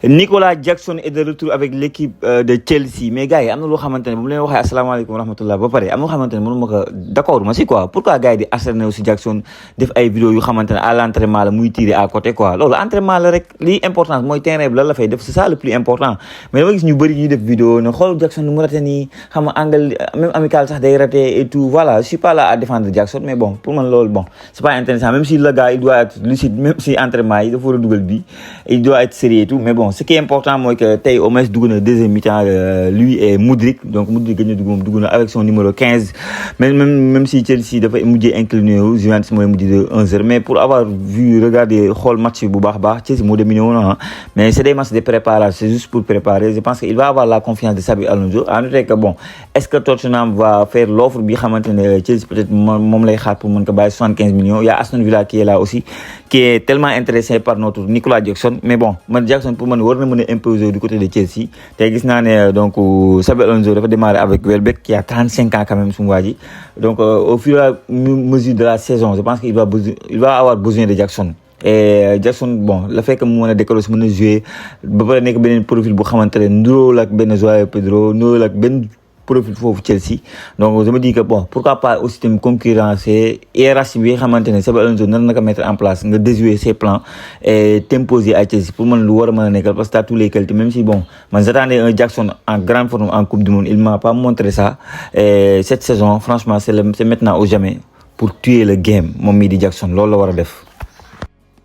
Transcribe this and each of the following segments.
Nicolas Jackson est de retour avec l'équipe de Chelsea mais gars yi am na loo xamante ne bu mu leen waxee asalaamaaleykum wa rahmatullah ba pare am na loo xamante ne mënu ma ko d'accord ma si quoi pourquoi gars yi di acharné aussi Jackson def ay vidéo yu xamante ne à l'entraînement la muy tiré à côté quoi loolu entraînement la rek lii importance mooy terrain bi lan la fay def c'est ça le plus important mais dama gis ñu bëri ñuy def vidéo ne xool Jackson nu mu raté nii xam nga angle même amical sax day raté et tout voilà je suis pas là à défendre Jackson mais bon pour man loolu bon c'est pas intéressant même si le gars il doit être lucide même si entraînement yi dafa war a dugal bi il doit être sérieux et tout mais bon ce qui est important moi que tey au moins dugg na deuxième mi-temps lui et Mudryk donc Mudryk gën na dugg na avec son numéro 15 même si Chelsea dafa mujjee incliné wu Juventus mooy mujj de 1-0 mais pour avoir vu regarder xool match bu baax Chelsea moo dominé woon na mais c'est des matchs de préparation c'est juste pour préparer je pense qu'il va avoir la confiance de Xabi Alonso à noter que bon est-ce que Tottenham va faire l'offre bi xamante ne Chelsea peut-être moom lay xaar pour mën ko bàyyi 75 millions il y a Aston Villa qui est là aussi qui est tellement intéressé par notre Nicolas Jackson mais bon man Jackson pour man war na mën a imposer du côté de Chelsea te gis naa ne donc Xabi Alonso dafa démarrer avec Welbeck qui a 35 ans quand même suñu waa ji donc au fur et à mesure de la saison je pense qu'il va avoir besoin de Jackson et Jackson bon le fait que mu mën a décoller mën a jouer ba pare nekk beneen profil bu xamante ne nduróol ak benn Joao Pedro nduróol ak benn profil foofu Chelsea donc je me dis que bon pourquoi pas aussi tamit concurrencer hiérarchie bi xamante ne Xabi Alonso nar na ko mettre en place nga déjouer ses plans et t'imposer à Chelsea pour man lu war a mën a nekkal parce que t'as tous les qualités même si bon man j'attendais un Jackson en grande forme en Coupe du Monde il m'a pas montré ça et cette saison franchement c'est maintenant ou jamais pour tuer le game moom mii di Jackson loolu la war a def.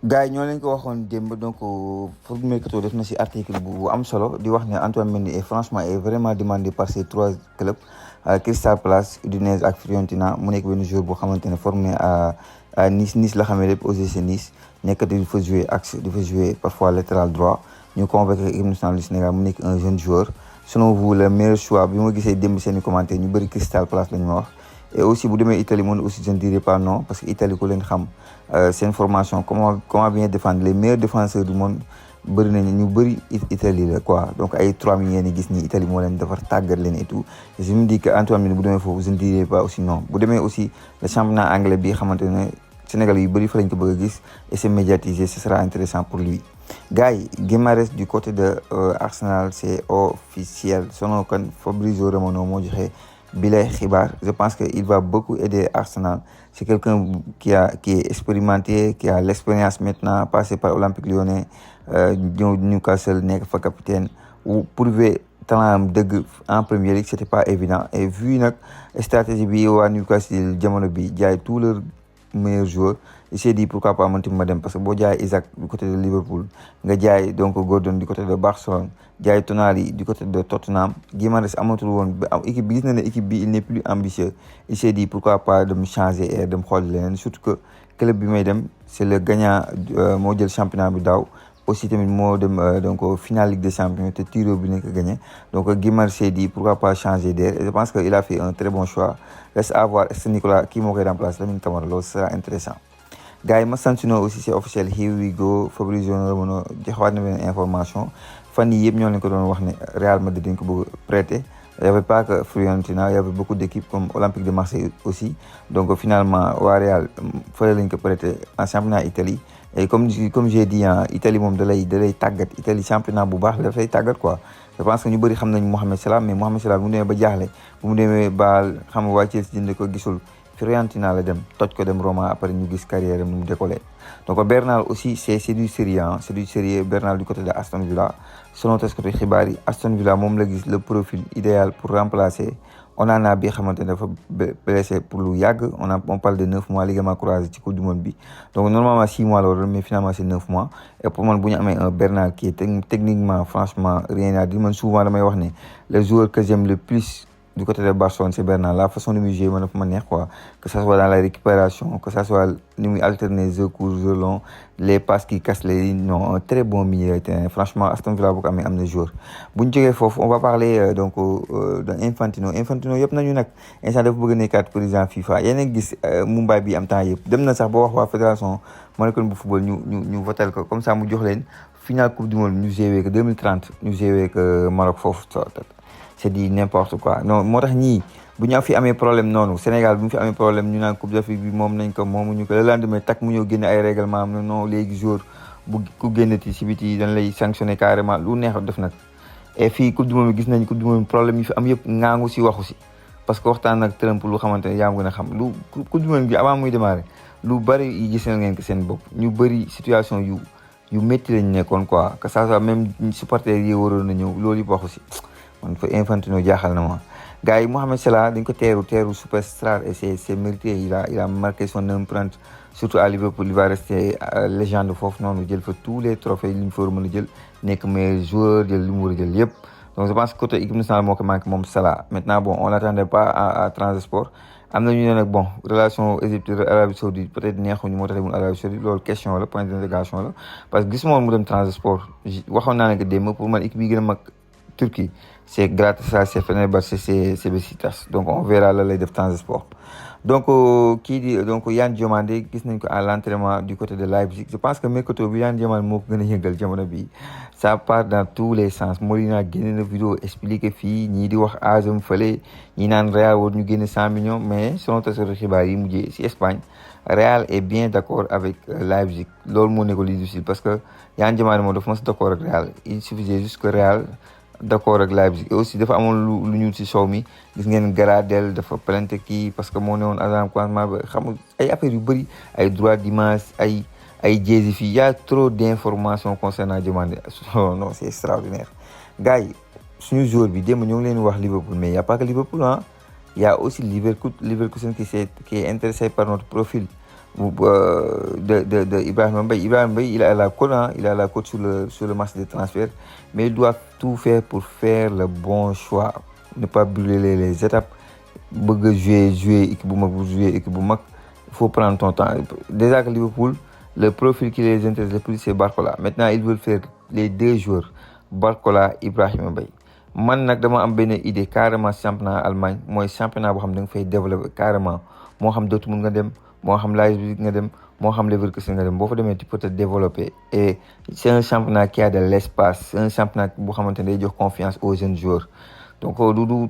gars yi ñoo leen ko waxoon démb donc Foot Mercato def na si article bu am solo di wax ne Antoine Mendy est franchement est vraiment demandé par ces trois clubs Crystal Palace Udinese ak Fiorentina mu nekk benn joueur boo xamante ne formé à Nice la xamee lépp OGC Nice nekk di fa jouer axe di fa jouer parfois latéral droit ñu convoqué équipe nationale du Sénégal mu nekk un jeune joueur selon vous le meilleur choix bi ma gisee démb seen i commentaire ñu bëri Crystal Palace la ñu ma wax et aussi bu demee Italie moom aussi je ne dirais pas non parce que Italie ku leen xam seen formation comment bien défendre les meilleurs défenseurs du monde bëri nañu ñu bëri Italie la quoi donc ay 3 millions yi gis ni Italie moo leen defar tàggat leen et tout et je me dis que Antoine Mendy bu demee foofu je ne dirais pas aussi non bu demee aussi le championnat anglais bi xamante ne Sénégal yu bëri fa lañ ko bëgg a gis et c'est médiatisé ce sera intéressant pour lui gars yi Guimaraes du côté de Arsenal c'est officiel selon kan Fabrizio Romano moo joxe bile xibaar je pense que il va beaucoup aider Arsenal c'est quelqu'un qui est expérimenté qui a l'expérience maintenant passé par Olympique Lyonnais ñëw Newcastle nekk fa capitaine ou prouver talent am dëgg en Premier League c'était pas évident et vu nag stratégie bi waa Newcastle jamono bi jaay tous leurs meilleurs joueurs il s'est dit pourquoi pas man tamit ma dem parce que boo jaay Isaac du côté de Liverpool nga jaay donc Gordon du côté de Barcelone jaay Tonali du côté de Tottenham Guimaraes amatul woon équipe bi gis na ne équipe bi il n'est plus ambitieux il s'est dit pourquoi pas dem changer air dem xool leneen surtout que club bi may dem c'est le gagnant moo jël championnat bi daaw aussi tamit moo dem donc finale Ligue des Champions te tiro bi nekk gagné donc Guimaraes s'est dit pourquoi pas changer d'air et je pense que il a fait un très bon choix reste à voir est-ce que Nicolas kii moo koy remplacer Lamine Camara loolu sera intéressant gars yi Massantino aussi c'est officiel here we go Fabrizio Romano joxewaat na benn information fan yii yëpp ñoo leen ko doon wax ne Real Madrid dañ ko bëgg prêter il y avait pas que Fiorentina il y avait beaucoup d'équipes comme Olympique de Marseille aussi donc finalement waa Real fële lañ ko prêter en championnat Italie et comme j'ai dit Italie moom da lay tàggat Italie championnat bu baax daf lay tàggat quoi je pense que ñu bëri xam nañ Mohamed Salah mais Mohamed Salah bu mu demee ba jaaxle bu mu demee ba xam nga waa Chelsea jënd ko gisul Fiorentina la dem toj ko dem Roma après ñu gis carrière am nu mu décollé donc Bernal aussi c'est du sérieux c'est du sérieux Bernal du côté de Aston Villa selon taskatu xibaar yi Aston Villa moom la gis le profil idéal pour remplacer Onana bi xamante ne dafa blessé pour lu yàgg on parle de 9 mois ligament croisé ci Coupe du Monde bi donc normalement 6 mois la waroon mais finalement c'est 9 mois et pour man bu ñu amee un Bernal qui est techniquement franchement rien à dire man souvent damay wax ne les joueurs que j'aime le plus du côté de Barcelone c'est Bernal la façon de muy jouer man dafa ma neex quoi que ça soit dans la récupération que ça soit ni muy alterner jeu court jeu long les passes qui cassent les lignes non un très bon milieu de terrain franchement Aston Villa bu ko amee am na joueur bu ñu jógee foofu on va parler donc de Infantino yëpp nañu nag instant dafa bëgg a nekkaat président FIFA yéen a gis Mumbai bi am temps yëpp dem na sax ba wax waa fédération monégasque bu football ñu votel ko comme ça mu jox leen finale coupe du monde ñu joué que 2030 ñu joué que Maroc foofu c'est dit n'importe quoi non moo tax ñii bu ñu fi amee problème noonu Sénégal bu ñu fi amee problème ñu naan Coupe d'Afrique bi moom nañ ko moomuñu ko le lendemain tak mu ñëw génne ay règlement am na non léegi jour bu ku génnati si biti dañ lay sanctionné carrément lu neex def nag. et fii coupe du monde gis nañ coupe du monde problème yi fi am yëpp ngaangu si waxu si parce que waxtaan nag Trump lu xamante ne yaa ngi gën a xam lu coupe du monde bi avant muy démarrer lu bëri yi gis ngeen ko seen bopp ñu bëri situation yu métti lañ nekkoon quoi que ça soit même supporters yi waroon na ñëw loolu yëpp waxu si man fa Infantino jaaxal na ma. gars yi Mohamed Salah dañ ko teeru superstar et c'est mérité il a marqué son empreinte surtout à Liverpool il va rester légende foofu noonu jël fa tous les trophées li mu fa war a mën a jël nekk meilleur joueur jël li mu war a jël yëpp. donc je pense que côté équipe nationale moo ko manqué moom Salah maintenant bon on l'attendait pas à Trabzonspor am na ñu ne nag bon relation Égypte Arabie Saoudite peut-être neexuñu moo tax demul Arabie Saoudite loolu question la point d'interrogation la parce que gis moom mu dem Trabzonspor waxoon naa ne que démb pour man équipe yi gën a mag Turquie c'est Galatasaray c'est Fenerbahçe c'est Beşiktaş donc on verra la lay def Trabzonspor. donc kii di donc Yann Diomandé gis nañ ko à l'entraînement du côté de Leipzig je pense que mercato bi Yann Diomandé moo ko gën a yëngal jamono bi ça part dans tous les sens Molina génne na vidéo expliqué fii ñii di wax agam fële ñi naan Real war ñu génne 100 millions mais selon taskatu xibaar yi mujjee si Espagne Real est bien d'accord avec Leipzig loolu moo nekk li difficile parce que Yann Diomandé moom dafa mos d'accord ak Real il suffisait juste que Real d'accord ak Leipzig et aussi dafa amoon lu ñuul si show mi gis ngeen Gradel dafa plainte kii parce que moo ne woon agent commencement ba xamul ay affaires yu bëri ay droit d'image ay jéesi fii y a trop d'informations concernant Diomandé non c'est extraordinaire gars yi suñu joueur bi démb ñoo ngi leen wax Liverpool mais y a pas que Liverpool hein y a aussi Leverkusen qui est intéressé par notre profil de Ibrahima Mbaye. Ibrahima Mbaye il a la cote il a la cote sur le match de transfert mais il doit tout faire pour faire le bon choix ne pas brûler les étapes bëgg a jouer équipe bu mag bu jouer équipe bu mag il faut prendre ton temps déjà que Liverpool le profil qui les intéresse le plus c'est Barcola maintenant ils veulent faire les deux joueurs Barcola Ibrahima Mbaye man nag dama am benn idée carrément championnat Allemagne mooy championnat boo xam da nga fay développer carrément moo xam Dortmund nga dem moo xam Leipzig nga dem moo xam Leverkusen nga dem boo fa demee tu peux te développer et c'est un championnat qui a de l'espace c'est un championnat boo xamante ne day jox confiance aux jeunes joueurs donc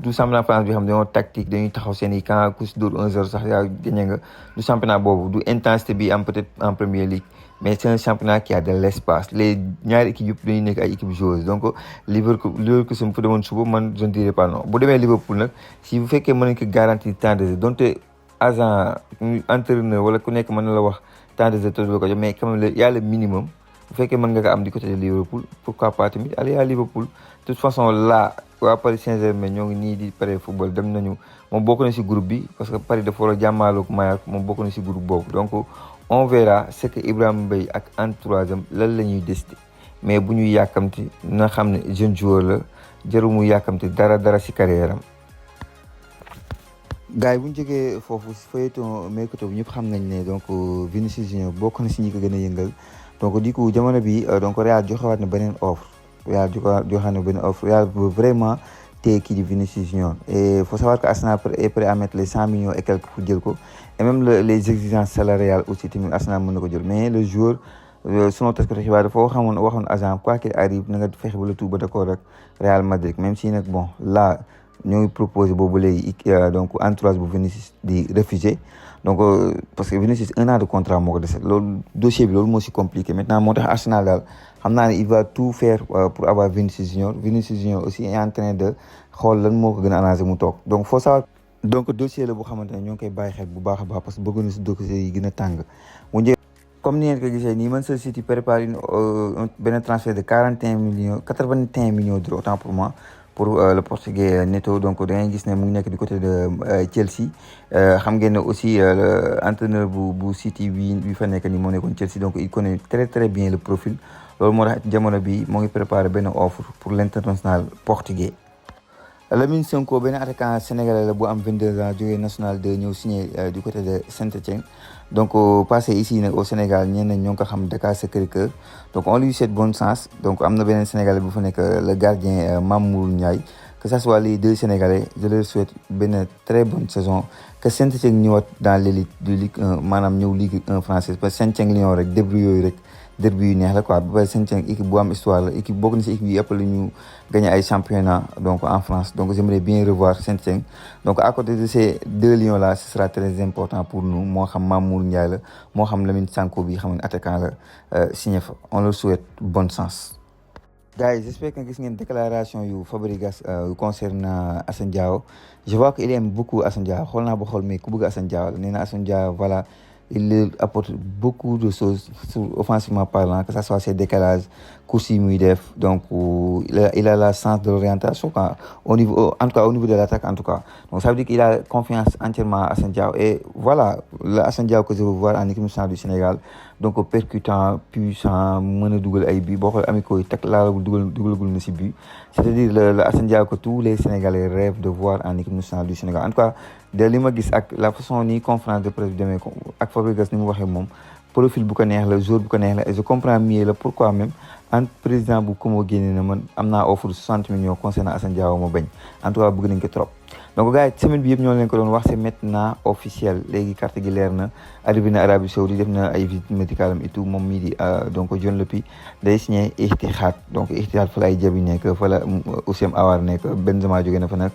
du championnat France bi xam dañoo tactique dañuy taxaw seen i camp ku si dóor 1-0 sax yaa gagné nga du championnat boobu du intensité bi am peut-être en Premier League mais c'est un championnat qui a de l'espace les ñaari équipes yëpp dañuy nekk ay équipes joueuses donc Leverkusen bu fa demoon suba man je ne dirais pas non bu demee Liverpool nag si bu fekkee mën nañ ko garantir temps de jeu donte agent entraîneur wala ku nekk mën na la wax temps de jeu te du ko jox mais quand même y a le minimum bu fekkee mën nga ko am du côté de Liverpool pourquoi pas tamit aller à Liverpool de toute façon là waa Paris Saint-Germain ñoo ngi nii di pare football dem nañu moom bokk na si groupe bi parce que Paris dafa war a jàmmaaloog Mayak moom bokk na si groupe boobu donc on verra ce que Ibrahima Mbaye ak entourage am lan la ñuy décider mais bu ñuy yàkkamti na xam ne jeune joueur la jarul mu yàkkamti dara si carrière am. gars yi bu ñu jógee foofu feuilleton mercato bi ñëpp xam nañ ne donc Vinicius Junior bokk na si ñi ko gën a yëngal donc du coup jamono bi donc Real joxewaat na beneen offre Real veut vraiment téye kii di Vinicius Junior et faut savoir que Arsenal est prêt à mettre les 100 millions et quelques pour jël ko et même les exigences salariales aussi tamit Arsenal mën na ko jël mais le joueur selon taskatu xibaar dafa waxoon agent quoi qu'il arrive na nga fexe ba le tout ba d'accord ak Real Madrid même si nag bon là ñoo ngi proposé boobu léegi donc entourage bu Vinicius di refusé donc parce que Vinicius 1 an de contrat moo ko dese loolu dossier bi loolu moo si compliqué maintenant moo tax Arsenal daal xam naa ne il va tout faire pour avoir Vinicius Junior aussi est en train de xool lan moo ko gën a arrangé mu toog donc faut savoir donc dossier la bu xamante ne ñoo ngi koy bàyyi xel bu baax a baax parce que bëgg na si dossier yi gën a tàng mu njëkk comme ni ngeen ko gisee nii Manchester City prépare benn transfert de 81 millions d'euros autant pour moi pour le portugais Neto donc da ngay gis ne mu ngi nekk du côté de Chelsea xam ngeen ne aussi entraîneur bu City bi fa nekk ni moo nekkoon Chelsea donc il connaît très bien le profil loolu moo tax jamono bi moo ngi préparé benn offre pour l'international portugais. Lamine Sonko benn attaquant sénégalais la bu am 22 ans jógee national 2 ñëw signé du côté de Saint-Étienne donc passé ici nag au Sénégal ñenn ñoo ngi ko xam Dakar Sacré-Cœur donc on lui souhaite bonne chance donc am na beneen sénégalais bu fa nekk le gardien Mamour Ndiaye que ça soit les deux sénégalais je leur souhaite benn très bonne saison que Saint-Étienne ñëwaat dans l'élite de Ligue 1 maanaam ñëw Ligue 1 française parce que Saint-Étienne Lyon rek débrouille yooyu rek derby yu neex la quoi ba pare Saint-Étienne équipe bu am histoire la équipe bokk na si équipe yi ëpp la ñu gagné ay championnat donc en France donc j'aimerais bien revoir Saint-Étienne donc à côté de ces deux lions là ce sera très important pour nous moo xam Mamour Ndiaye la moo xam Lamine Sanko bi xam ne attaquant la signé fa on leur souhaite bonne chance. Gars yi j'espère que gis ngeen déclaration yu Fabregas concernant Assane Diao je vois que il aime beaucoup Assane Diao xool naa ba xool mais ku bëgg Assane Diao la nee na Assane Diao voilà il leur apporte beaucoup de choses offensivement parlant que ça soit ses décalages courses yi muy def donc il a la sens de l'orientation quoi au niveau en tout cas au niveau de l'attaque en tout cas donc ça veut dire qu'il a confiance entièrement à Assane Diao et voilà le Assane Diao que je veux voir en équipe nationale du Sénégal donc percutant puissant mën a dugal ay but boo xool amicaux yi teg laalagul dugalagul na si but c'est-à-dire le Assane Diao que tous les Sénégalais rêvent de voir en équipe nationale du Sénégal en tout cas de li ma gis ak la façon ni conférence de presse bi demee ak Fabregas ni mu waxee moom profil bu ko neex la jour bu ko neex la et je comprends mieux la pourquoi même en président bu ko moo génne na man am naa offre 60 millions concernant Assane Diao ma bañ en tout cas bëgg nañ ko trop donc gars yi semaine bi yëpp ñoo leen ko doon wax c'est maintenant officiel léegi carte gi leer na arrivé na Arabie Saoudite def na ay visite médicale am et tout moom mii di donc Dion Lopy day signé Ittihad donc Ittihad fa la ay Diaby nekk fa la Houssem Aouar nekk Benzema jóge na fa nag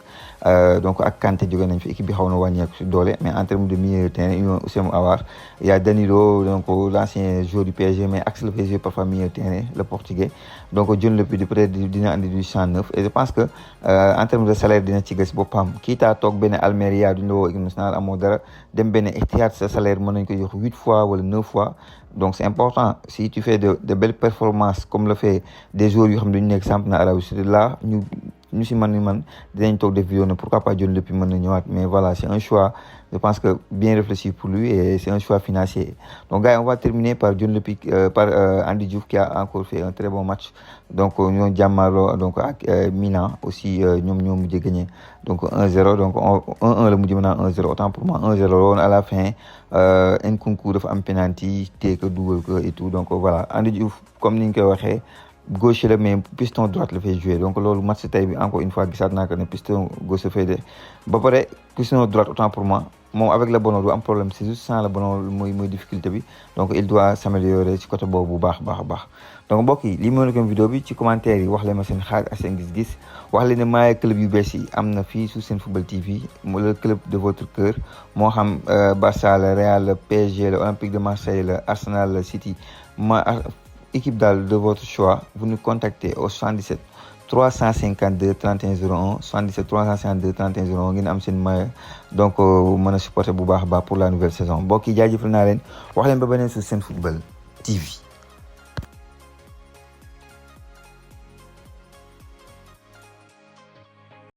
donc ak Kanté jóge nañ fa équipe bi xaw na wàññeeku si doole mais en terme de milieu de terrain il y a Houssem Aouar il y a Danilo donc l'ancien joueur du PSG mais axe le PSG parfois milieu de terrain le portugais donc Dion Lopy di peut-être dina andi du 109 et je pense que en terme de salaire dina ci gis boppam taa toog benn Almeria duñu la woo équipe nationale amoo dara dem benn Ittihad sa salaire mën nañ ko jox 8 fois wala 9 fois donc c'est important si tu fais de belles performances comme le fait des joueurs yoo xam ne dañu nekk championnat Arabie Saoudite là ñu si man dinañ toog def vidéo ne pourquoi pas Dion Lopy mën na ñëwaat mais voilà c'est un choix je pense que bien réfléchi pour lui et c'est un choix financier donc gars yi on va terminer par Dion Lopy par Andy Diouf qui a encore fait un très bon match donc ñoo jàmmarloo donc ak Milan aussi ñoom ñoo mujjee gagné donc 1-0 donc 1-1 la mujj maintenant 1-0 autant pour moi 1-0 la woon à la fin Nkunku dafa am penalty téye ko dugal ko et tout donc voilà Andy Diouf comme ni ñu koy waxee gauche la mais piston droite la fay jouer donc loolu match tey bi encore une fois gisaat naa ko ne piston gauche la fay de ba pare piston droite autant pour moi moom avec le ballon du am problème c'est juste sans le ballon mooy difficulté bi donc il doit s'améliorer ci côté boobu bu baax donc mbokk yi lii moo nekkoon vidéo bi ci commentaire yi wax leen ma seen xaar ak seen gis-gis wax leen ne maay club yu bees yi am na fii su Senfootball TV le club de votre cœur moo xam Barça la Real la PSG la Olympique de Marseille la Arsenal la City équipe daal de votre choix vous nous contactez au 77 352 31 01 77 352 31 01 ngeen am seen maillot donc mën a supporter bu baax a baax pour la nouvelle saison mbokk yi jaajëfal naa leen wax leen ba beneen su Senfootball TV.